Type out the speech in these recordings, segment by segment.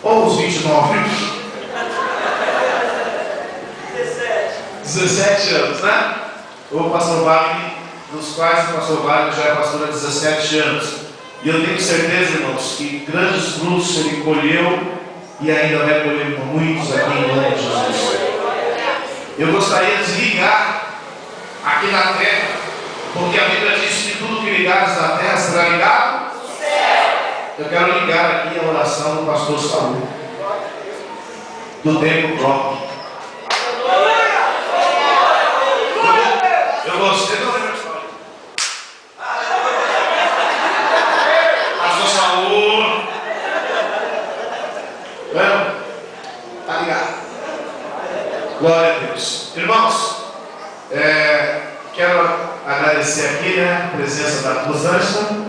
Ou os 29? 17 anos, né? O pastor Wagner, dos quais o pastor Wagner já é pastor há 17 anos. E eu tenho certeza, irmãos, que grandes frutos ele colheu e ainda vai colher muitos aqui em nome de Jesus. Eu gostaria de ligar aqui na terra, porque a Bíblia diz que tudo que ligares na terra será ligado no céu. Eu quero ligar aqui a oração do pastor Saul, do tempo próprio. Eu gostei do aniversário. Pastor Saul. Tá ligado? Glória a Deus. Irmãos, quero agradecer aqui, né, a presença da Rosângela,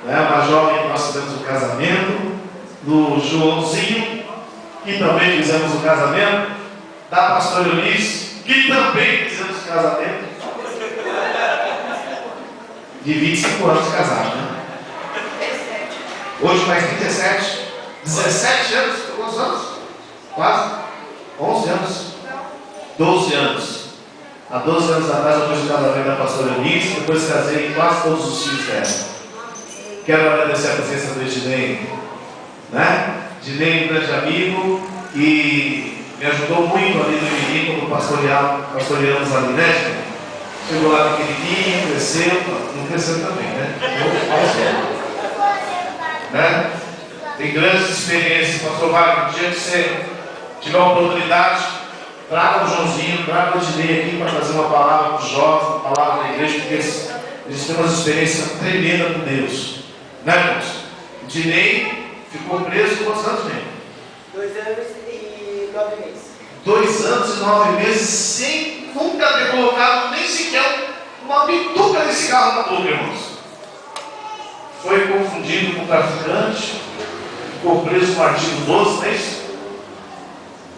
né, uma jovem que nós fizemos o casamento, do Joãozinho, que também fizemos o casamento, da pastora Eunice, que também fizemos o casamento, de 25 anos casados, né? Hoje mais 37, 17 anos, quantos anos? Quase 11 anos, 12 anos. Há 12 anos atrás eu fiz o casamento da pastora Eunice, depois casei quase todos os filhos dela. Quero agradecer a presença do Ednei, né? Ednei, um grande amigo, e me ajudou muito ali no Imirim, quando pastoreamos ali, né? Chegou lá pequenininho, cresceu, não cresceu também, né? Né? Tem grandes experiências, pastor Wagner. No dia que você tiver a oportunidade, traga o Joãozinho, traga o Ednei aqui para fazer uma palavra para os jovens, uma palavra na igreja, porque eles têm uma experiência tremenda com Deus. Né, irmãos? O Ednei ficou preso quantos anos mesmo? 2 anos e 9 meses. 2 anos e 9 meses sem nunca ter colocado nem sequer uma bituca de cigarro na boca, irmãos. Foi confundido com traficante, ficou preso no artigo 12, não é isso?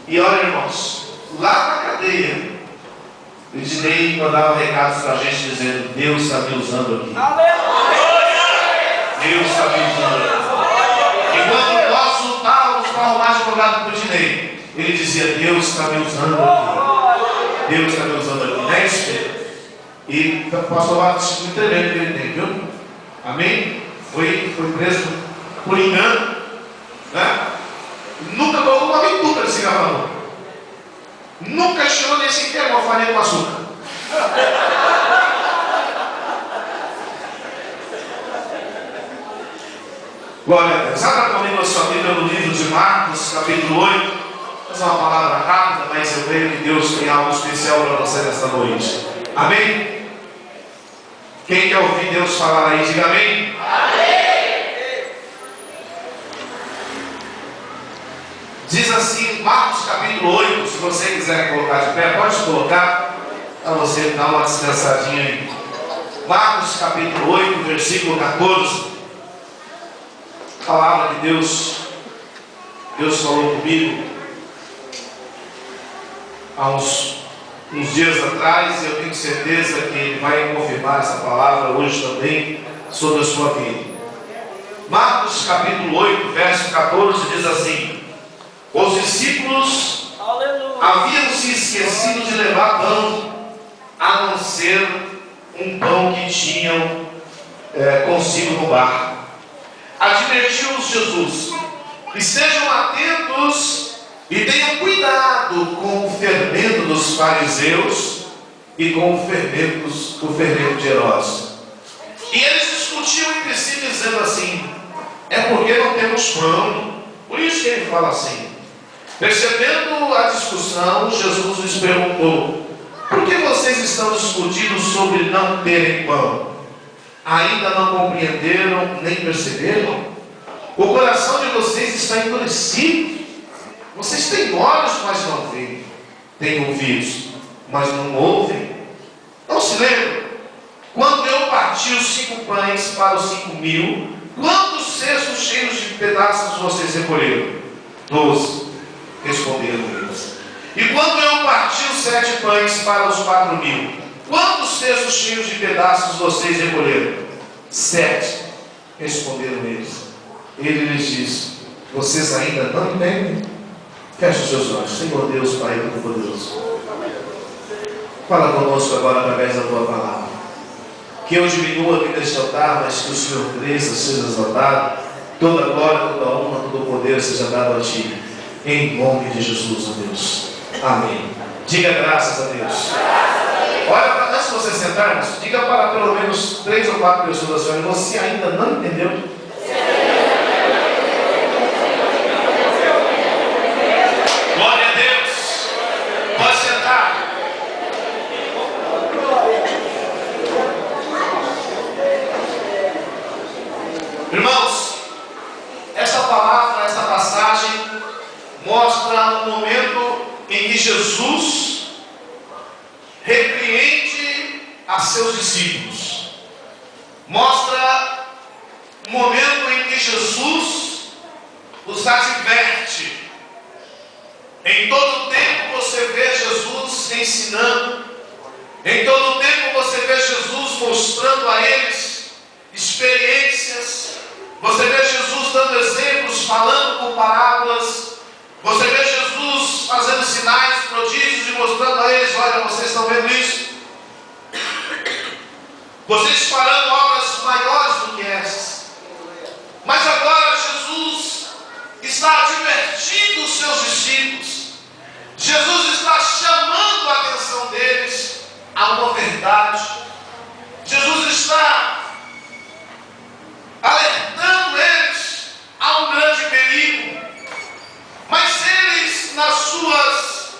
E olha, irmãos, lá na cadeia, o Ednei mandava recados para a gente dizendo: Deus está me usando aqui. Deus está me usando aqui. E quando nós juntávamos para arrumar advogado para o Ednei, ele dizia: Deus está me usando aqui. Deus está me usando aqui, né, Espírito? E o pastor Wagner disse muito tremendo que ele tem, viu? Amém? Foi preso por engano, né? Nunca colocou uma bituca de cigarro na boca. Nunca cheirou nem sequer uma farinha com açúcar. Glória a Deus. Abra comigo a sua Bíblia no livro de Marcos, capítulo 8. Vou fazer uma palavra rápida, mas eu creio que Deus tem algo especial para você nesta noite. Amém? Quem quer ouvir Deus falar aí, diga amém. Amém. Diz assim, Marcos capítulo 8, se você quiser colocar de pé, pode colocar, para você dar uma descansadinha aí. Marcos capítulo 8, versículo 14. Palavra de Deus falou comigo há uns dias atrás, e eu tenho certeza que Ele vai confirmar essa palavra hoje também sobre a sua vida. Marcos capítulo 8, verso 14 diz assim: os discípulos haviam se esquecido de levar pão, a não ser um pão que tinham consigo no barco. Advertiu-os Jesus: estejam atentos e tenham cuidado com o fermento dos fariseus e com o fermento de Herodes. E eles discutiam entre si, dizendo assim: é porque não temos pão. Por isso que ele fala assim. Percebendo a discussão, Jesus lhes perguntou: por que vocês estão discutindo sobre não terem pão? Ainda não compreenderam nem perceberam? O coração de vocês está endurecido. Vocês têm olhos, mas não veem. Têm ouvidos, mas não ouvem. Não se lembram? Quando eu parti os 5 pães para os 5.000, quantos cestos cheios de pedaços vocês recolheram? 12, responderam eles. E quando eu parti os 7 pães para os 4.000, quantos cestos cheios de pedaços vocês recolheram? 7, responderam eles. Ele lhes disse: Vocês ainda não entendem? Feche os seus olhos. Senhor Deus, Pai Todo-Poderoso, fala conosco agora através da Tua palavra. Que eu diminua aqui neste altar, mas que o Senhor cresça, seja exaltado. Toda a glória, toda a honra, todo o poder seja dado a Ti. Em nome de Jesus, ó Deus. Amém. Diga graças a Deus. Olha, antes de você sentarmos, diga para pelo menos 3 ou 4 pessoas assim: você ainda não entendeu? Glória a Deus. Pode sentar. Irmãos, essa palavra, essa passagem mostra um momento em que Jesus repreende a seus discípulos. Mostra um momento em que Jesus os adverte. Em todo tempo você vê Jesus ensinando. Em todo tempo você vê Jesus mostrando a eles experiências. Você vê Jesus dando exemplos, falando com parábolas. Você vê Jesus fazendo sinais, prodígios e mostrando a eles: olha, vocês estão vendo isso? Vocês farão obras maiores do que essas. Mas agora Jesus está advertindo os seus discípulos. Jesus está chamando a atenção deles a uma verdade. Jesus está alertando eles a um grande perigo. Mas eles, nas suas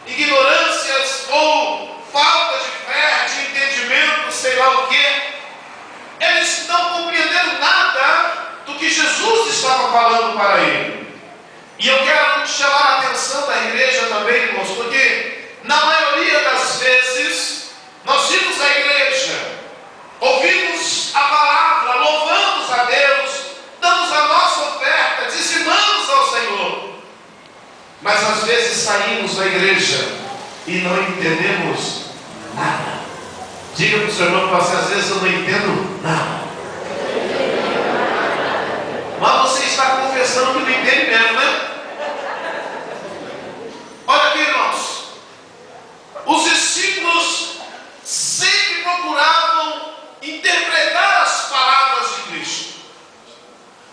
ignorâncias ou falta de fé, de entendimento, sei lá o que, eles não compreenderam nada do que Jesus estava falando para ele. E eu quero chamar a atenção da igreja também, irmãos, porque na maioria das vezes nós vimos a igreja, ouvimos a palavra, louvamos a Deus, damos a nossa oferta, dizimamos ao Senhor. Mas às vezes saímos da igreja e não entendemos nada. Diga para o seu irmão que você: às vezes eu não entendo nada. Mas você está confessando que não entende mesmo, né? Olha aqui, irmãos. Os discípulos sempre procuravam interpretar as palavras de Cristo.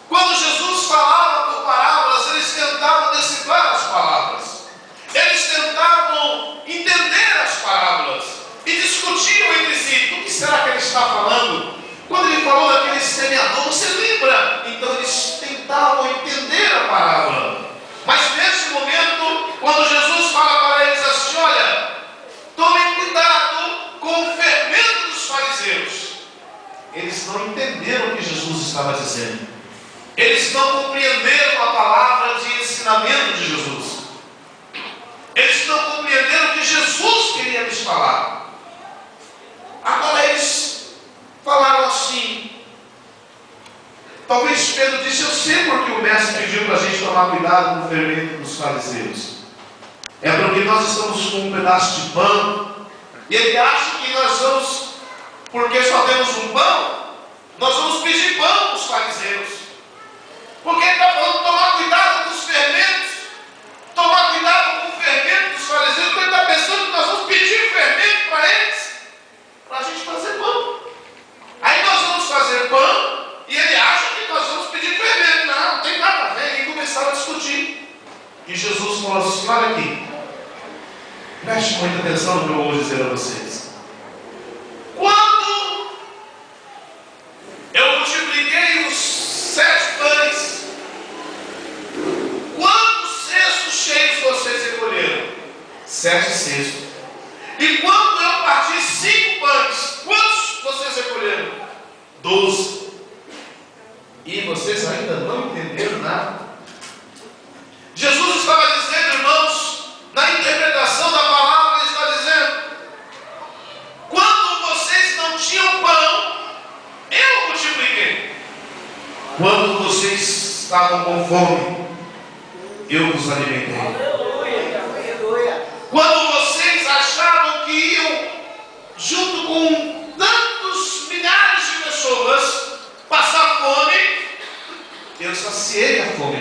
Quando Jesus falava por parábolas, eles tentavam decifrar as palavras. Eles tentavam entender as parábolas e discutiam entre si: do que será que ele está falando? Quando ele falou daquele semeador, você lembra? Então eles tentavam entender a parábola. Mas nesse momento, quando Jesus fala para eles assim: olha, tomem cuidado com o fermento dos fariseus. Eles não entenderam o que Jesus estava dizendo. Eles não compreenderam a palavra de ensinamento de Jesus. Eles não compreenderam o que Jesus queria lhes falar. Agora eles falaram assim. Talvez Pedro disse: eu sei porque o mestre pediu para a gente tomar cuidado com o fermento dos fariseus. É porque nós estamos com um pedaço de pão e ele acha que nós vamos, porque só temos um pão, nós vamos pedir pão para os fariseus. Porque ele está falando tomar cuidado com os fermentos, tomar cuidado com o fermento dos fariseus, porque ele está pensando que nós vamos pedir fermento para eles, para a gente fazer pão. Aí nós vamos fazer pão e ele acha que nós vamos pedir fermento. Não, não tem nada a ver. E começaram a discutir. E Jesus falou assim: olha aqui, preste muita atenção no que eu vou dizer a vocês. Quando eu multipliquei os 7 pães, quantos cestos cheios vocês recolheram? 7 cestos. E quando eu parti 5 pães, quantos vocês recolheram? 12. E vocês ainda não entenderam nada. Jesus estava dizendo, irmãos, na interpretação da palavra, ele está dizendo: quando vocês não tinham pão, eu multipliquei. Quando vocês estavam com fome, eu vos alimentei. Quando vocês achavam que iam, junto com tantos milhares de pessoas, passar fome, eu saciei a fome